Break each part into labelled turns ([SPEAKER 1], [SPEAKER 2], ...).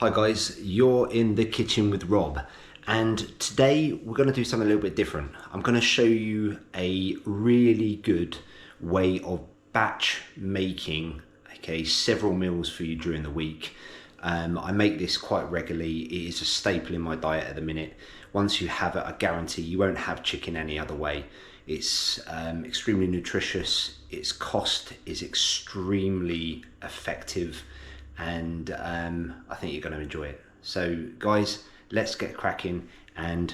[SPEAKER 1] Hi guys, you're in the kitchen with Rob, and today we're going to do something a little bit different. I'm going to show you a really good way of batch making several meals for you during the week. I make this quite regularly. It is a staple in my diet at the minute. Once you have it, I guarantee you won't have chicken any other way. It's extremely nutritious, its cost is extremely effective, and I think you're going to enjoy it. So guys, let's get cracking and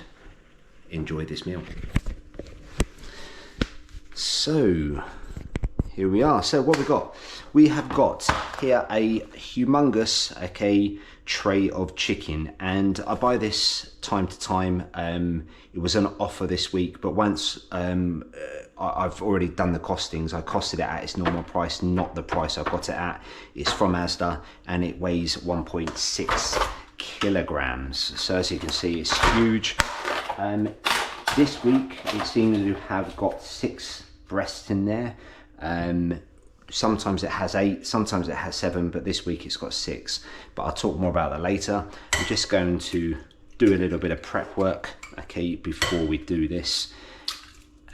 [SPEAKER 1] enjoy this meal. So here we are. So what we have got here a humongous tray of chicken, and I buy this time to time. It was an offer this week, but once I've already done the costings. I costed it at its normal price, not the price I got it at. It's from Asda and it weighs 1.6 kilograms. So as you can see, it's huge. This week it seems to have got 6 breasts in there. Sometimes it has 8, sometimes it has 7, but this week it's got 6. But I'll talk more about that later. I'm just going to do a little bit of prep work, before we do this,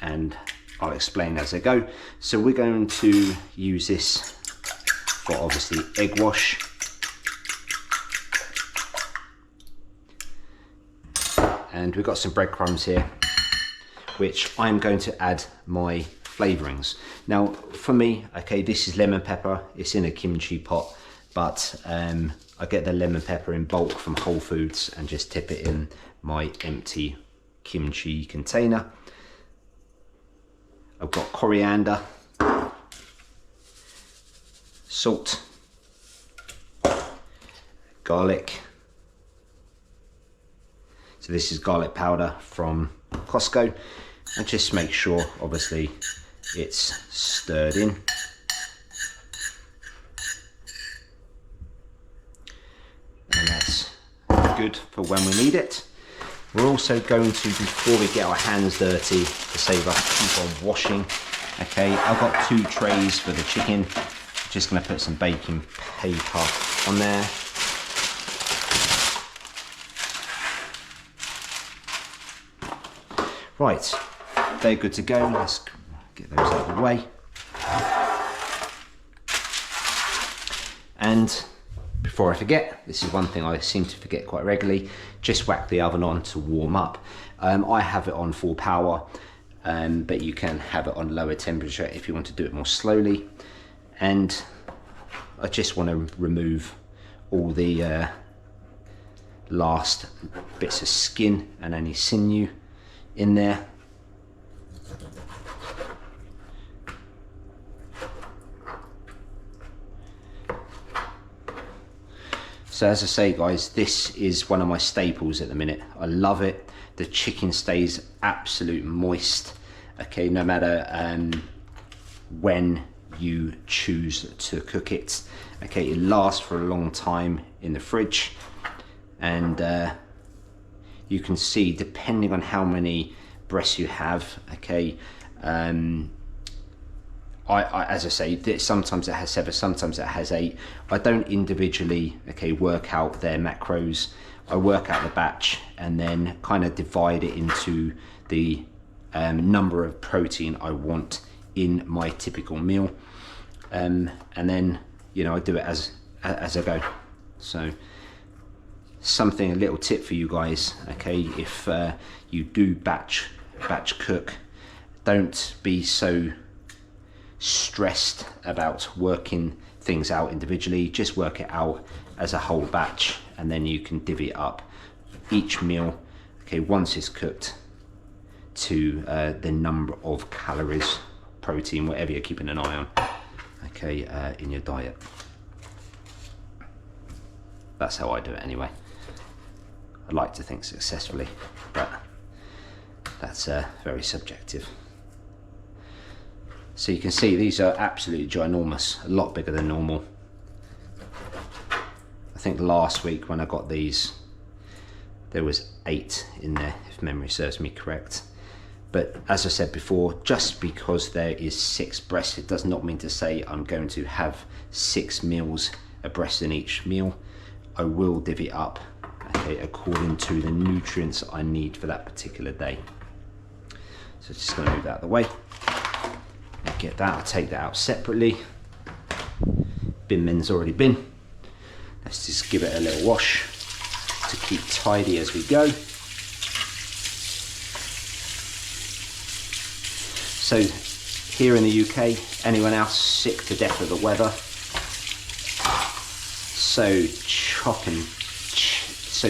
[SPEAKER 1] and I'll explain as I go. So we're going to use this for obviously egg wash. And we've got some breadcrumbs here, which I'm going to add my flavorings. Now for me, this is lemon pepper. It's in a kimchi pot, but I get the lemon pepper in bulk from Whole Foods and just tip it in my empty kimchi container. I've got coriander, salt, garlic. So this is garlic powder from Costco, and just make sure obviously it's stirred in. And that's good for when we need it. We're also going to, before we get our hands dirty, to save us, keep on washing. I've got 2 trays for the chicken. I'm just going to put some baking paper on there. Right, they're good to go. Let's get those out of the way. And before I forget, this is one thing I seem to forget quite regularly, just whack the oven on to warm up. I have it on full power, but you can have it on lower temperature if you want to do it more slowly. And I just want to remove all the last bits of skin and any sinew in there. So as I say guys, this is one of my staples at the minute. I love it. The chicken stays absolute moist, no matter when you choose to cook it. It lasts for a long time in the fridge, and you can see, depending on how many breasts you have, as I say, sometimes it has 7, sometimes it has 8. I don't individually work out their macros. I work out the batch and then kind of divide it into the number of protein I want in my typical meal, and then I do it as I go. So a little tip for you guys, if you do batch cook, don't be so stressed about working things out individually. Just work it out as a whole batch, and then you can divvy it up each meal, once it's cooked, to the number of calories, protein, whatever you're keeping an eye on, in your diet. That's how I do it anyway. I like to think successfully, but that's very subjective. So you can see these are absolutely ginormous, a lot bigger than normal. I think last week when I got these, there was 8 in there, if memory serves me correct. But as I said before, just because there is 6 breasts, it does not mean to say I'm going to have 6 meals, a breast in each meal. I will divvy it up, okay, according to the nutrients I need for that particular day. So just going to move that out of the way. Get that, I'll take that out separately. Bin min's already been. Let's just give it a little wash to keep tidy as we go. So here in the UK, anyone else sick to death of the weather? So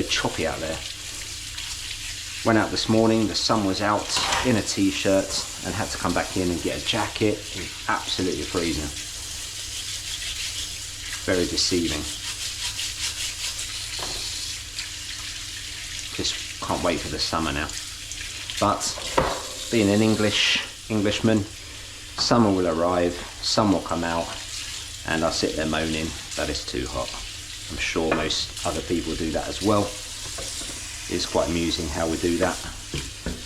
[SPEAKER 1] choppy out there. Went out this morning, the sun was out, in a t-shirt, and had to come back in and get a jacket. It was absolutely freezing. Very deceiving. Just can't wait for the summer now. But being an Englishman, summer will arrive, sun will come out, and I'll sit there moaning that it's too hot. I'm sure most other people do that as well. It's quite amusing how we do that,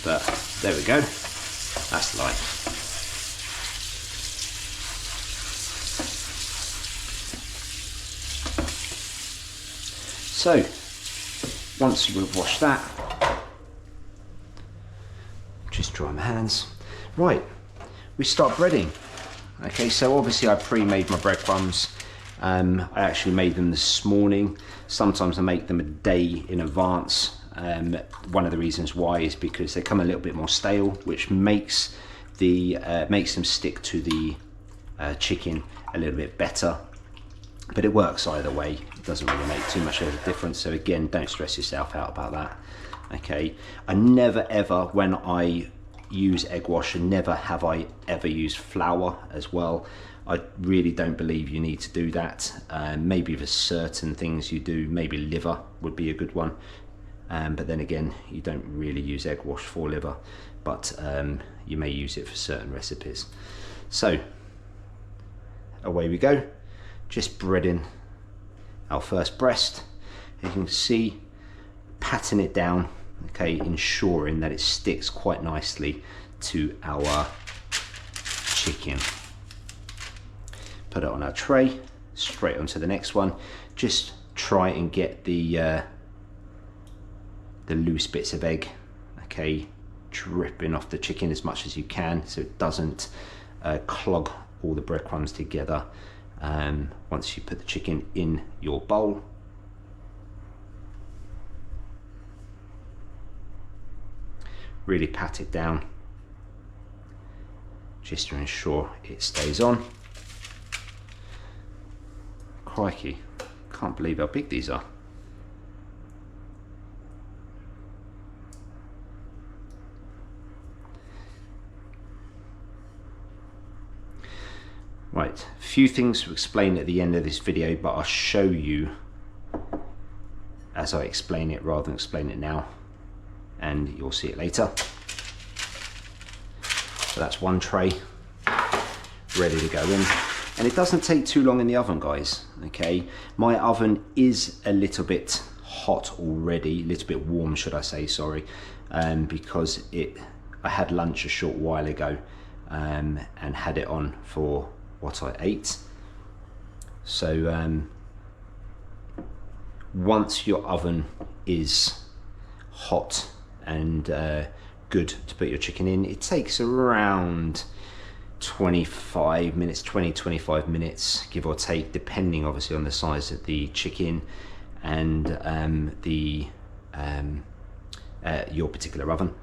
[SPEAKER 1] but there we go, that's life. So once we've washed that, just dry my hands. Right, we start breading. Okay, so obviously I pre-made my breadcrumbs. I actually made them this morning. Sometimes I make them a day in advance. One of the reasons why is because they come a little bit more stale, which makes them stick to the chicken a little bit better. But it works either way. It doesn't really make too much of a difference. So again, don't stress yourself out about that. Okay, I never ever, when I use egg wash, and never have I ever used flour as well. I really don't believe you need to do that. Maybe for certain things you do, maybe liver would be a good one. But then again, you don't really use egg wash for liver, but you may use it for certain recipes. So away we go, just breading our first breast. You can see, patting it down, okay, ensuring that it sticks quite nicely to our chicken. Put it on our tray, straight onto the next one. Just try and get the loose bits of egg, okay, dripping off the chicken as much as you can, so it doesn't clog all the breadcrumbs together. Once you put the chicken in your bowl, really pat it down just to ensure it stays on. Crikey, can't believe how big these are. Right, a few things to explain at the end of this video, but I'll show you as I explain it rather than explain it now, and you'll see it later. So that's one tray ready to go in, and it doesn't take too long in the oven, guys. Okay, my oven is a little bit hot already, a little bit warm should I say, sorry, because I had lunch a short while ago and had it on for what I ate. So once your oven is hot and good to put your chicken in, it takes around 25 minutes, 20-25 minutes, give or take, depending obviously on the size of the chicken and your particular oven.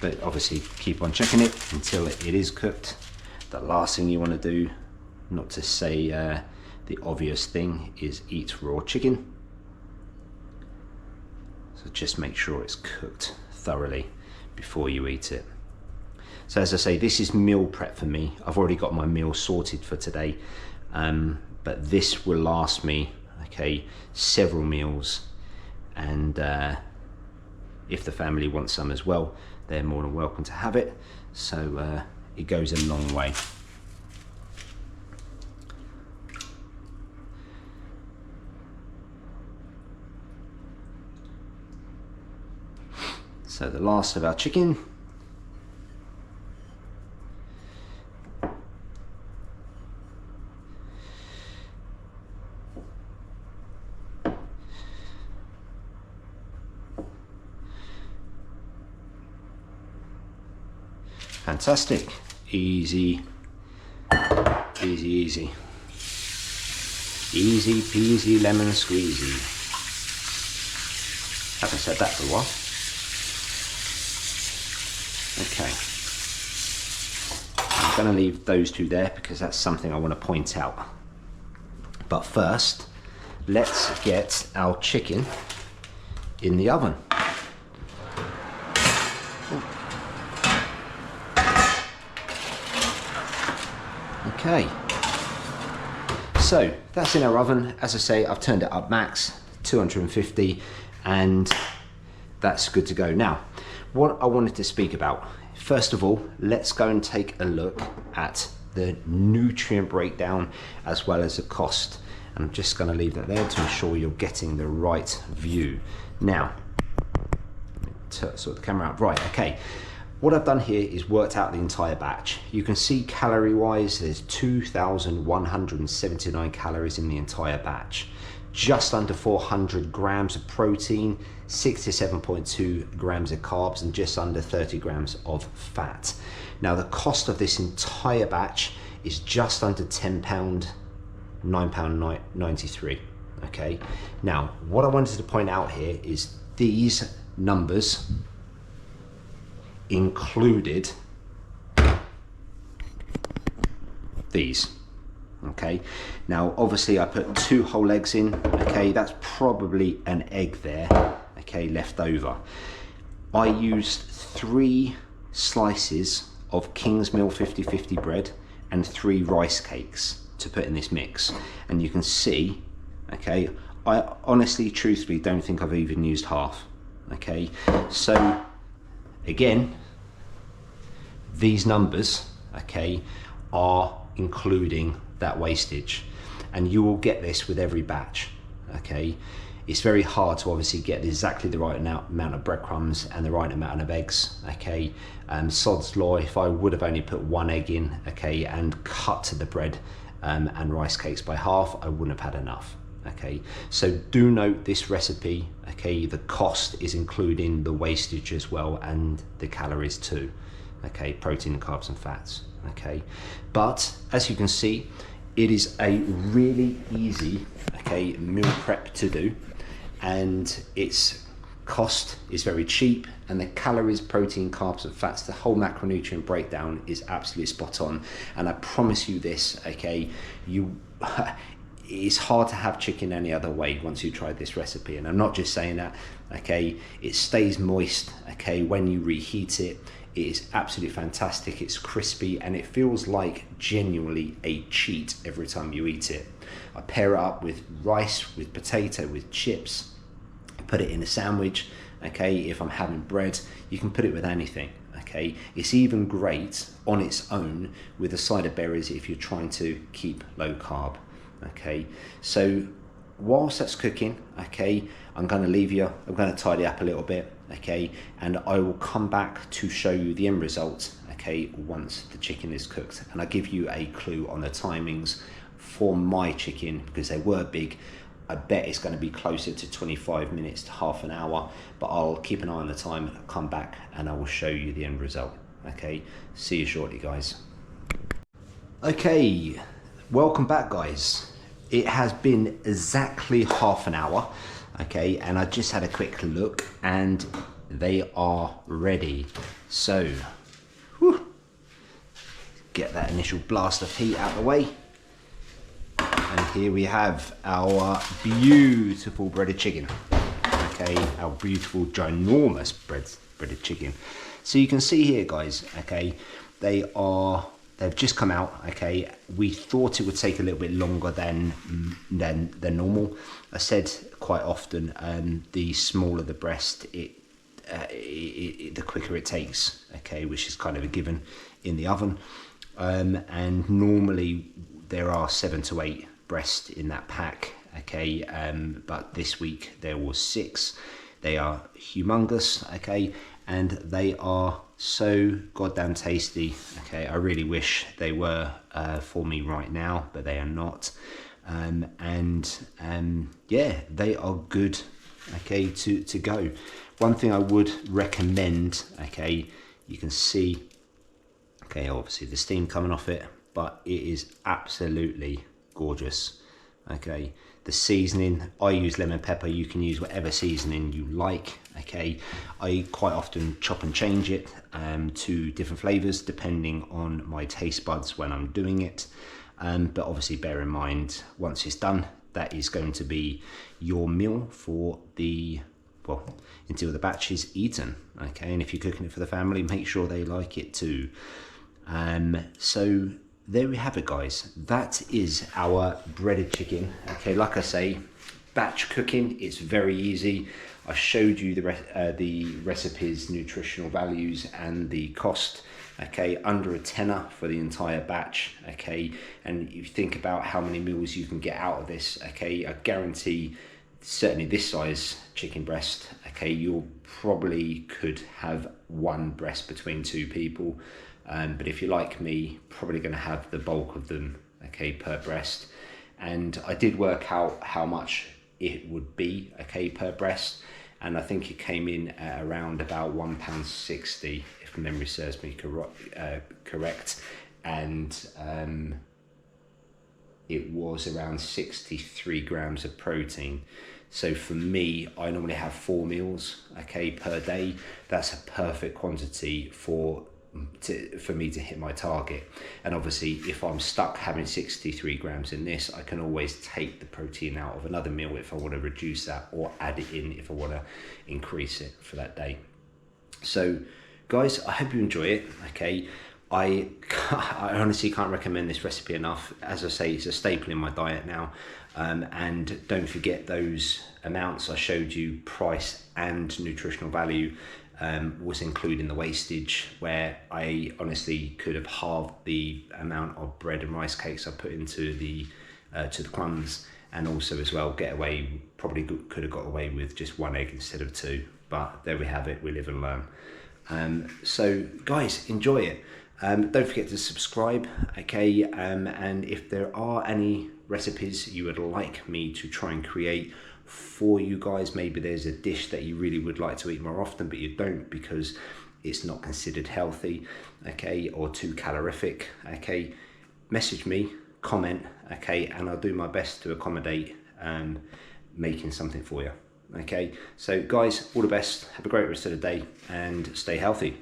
[SPEAKER 1] But obviously keep on checking it until it is cooked. The last thing you want to do, not to say the obvious thing, is eat raw chicken. So just make sure it's cooked thoroughly before you eat it. So as I say, this is meal prep for me. I've already got my meal sorted for today, but this will last me, okay, several meals, and if the family wants some as well, they're more than welcome to have it. So it goes a long way. So the last of our chicken. Fantastic. Easy, easy, easy. Easy peasy lemon squeezy. Haven't said that for a while. Okay. I'm going to leave those two there because that's something I want to point out. But first, let's get our chicken in the oven. Okay. So that's in our oven. As I say, I've turned it up max 250 and that's good to go. Now, what I wanted to speak about, first of all, let's go and take a look at the nutrient breakdown as well as the cost. And I'm just going to leave that there to ensure you're getting the right view. Now, sort the camera out. Right, okay. What I've done here is worked out the entire batch. You can see calorie wise, there's 2,179 calories in the entire batch. Just under 400 grams of protein, 67.2 grams of carbs, and just under 30 grams of fat. Now the cost of this entire batch is just under £10, £9.93. Okay. Now what I wanted to point out here is these numbers included these. Okay, now obviously I put 2 whole eggs in. Okay, that's probably an egg there, okay, left over. I used 3 slices of Kingsmill 50/50 bread and 3 rice cakes to put in this mix, and you can see, okay, I honestly truthfully don't think I've even used half. Okay, so again, these numbers, okay, are including that wastage, and you will get this with every batch. Okay, it's very hard to obviously get exactly the right amount of breadcrumbs and the right amount of eggs. Okay, sod's law, if I would have only put 1 egg in, okay, and cut the bread and rice cakes by half, I wouldn't have had enough. Okay, so do note this recipe, okay, the cost is including the wastage as well and the calories too. Okay, protein, carbs and fats. Okay, but as you can see, it is a really easy, okay, meal prep to do, and its cost is very cheap, and the calories, protein, carbs and fats, the whole macronutrient breakdown is absolutely spot on. And I promise you this, okay, it's hard to have chicken any other way once you try this recipe. And I'm not just saying that, okay, it stays moist, okay, when you reheat it. It is absolutely fantastic. It's crispy and it feels like genuinely a cheat every time you eat it. I pair it up with rice, with potato, with chips. I put it in a sandwich. Okay, if I'm having bread, you can put it with anything. Okay, it's even great on its own with a side of berries if you're trying to keep low carb. Okay, so whilst that's cooking, okay, I'm going to leave you, I'm going to tidy up a little bit, okay, and I will come back to show you the end result, okay, once the chicken is cooked. And I'll give you a clue on the timings for my chicken because they were big. I bet it's going to be closer to 25 minutes to half an hour, but I'll keep an eye on the time, I'll come back and I will show you the end result. Okay, see you shortly, guys. Okay, welcome back, guys. It has been exactly half an hour, okay, and I just had a quick look and they are ready. So, whew, get that initial blast of heat out of the way. And here we have our beautiful breaded chicken, okay, our beautiful ginormous breaded chicken. So you can see here, guys, okay, they've just come out, okay. We thought it would take a little bit longer than normal. I said quite often, the smaller the breast, the quicker it takes, okay, which is kind of a given in the oven. And normally there are 7 to 8 breasts in that pack, okay, but this week there was 6. They are humongous, okay, and they are so goddamn tasty, okay. I really wish they were for me right now, but they are not. Yeah, they are good, okay, to go. One thing I would recommend, okay, you can see Okay, obviously the steam coming off it, but it is absolutely gorgeous. Okay, the seasoning, I use lemon pepper, you can use whatever seasoning you like. Okay, I quite often chop and change it to different flavors depending on my taste buds when I'm doing it. But obviously bear in mind, once it's done, that is going to be your meal for the, well, until the batch is eaten. Okay, and if you're cooking it for the family, make sure they like it too. So there we have it, guys. That is our breaded chicken. Okay, like I say, batch cooking, it's very easy. I showed you the recipe's nutritional values and the cost. Okay, under a tenner for the entire batch. Okay, and you think about how many meals you can get out of this. Okay, I guarantee certainly this size chicken breast, okay, you probably could have one breast between two people. But if you're like me, probably going to have the bulk of them, okay, per breast. And I did work out how much it would be, okay, per breast, and I think it came in at around about £1.60, if memory serves me correct, and it was around 63 grams of protein. So for me, I normally have 4 meals, okay, per day. That's a perfect quantity for me to hit my target. And obviously if I'm stuck having 63 grams in this, I can always take the protein out of another meal if I want to reduce that, or add it in if I want to increase it for that day. So guys, I hope you enjoy it. Okay, I honestly can't recommend this recipe enough. As I say, it's a staple in my diet now. And don't forget those amounts I showed you, price and nutritional value, was including the wastage, where I honestly could have halved the amount of bread and rice cakes I put into the to the crumbs, and also as well probably could have got away with just 1 egg instead of 2. But there we have it, we live and learn. So guys, enjoy it. Don't forget to subscribe, okay, and if there are any recipes you would like me to try and create for you guys, maybe there's a dish that you really would like to eat more often but you don't because it's not considered healthy, okay, or too calorific, okay, message me, comment, okay, and I'll do my best to accommodate making something for you. Okay, so guys, all the best, have a great rest of the day and stay healthy.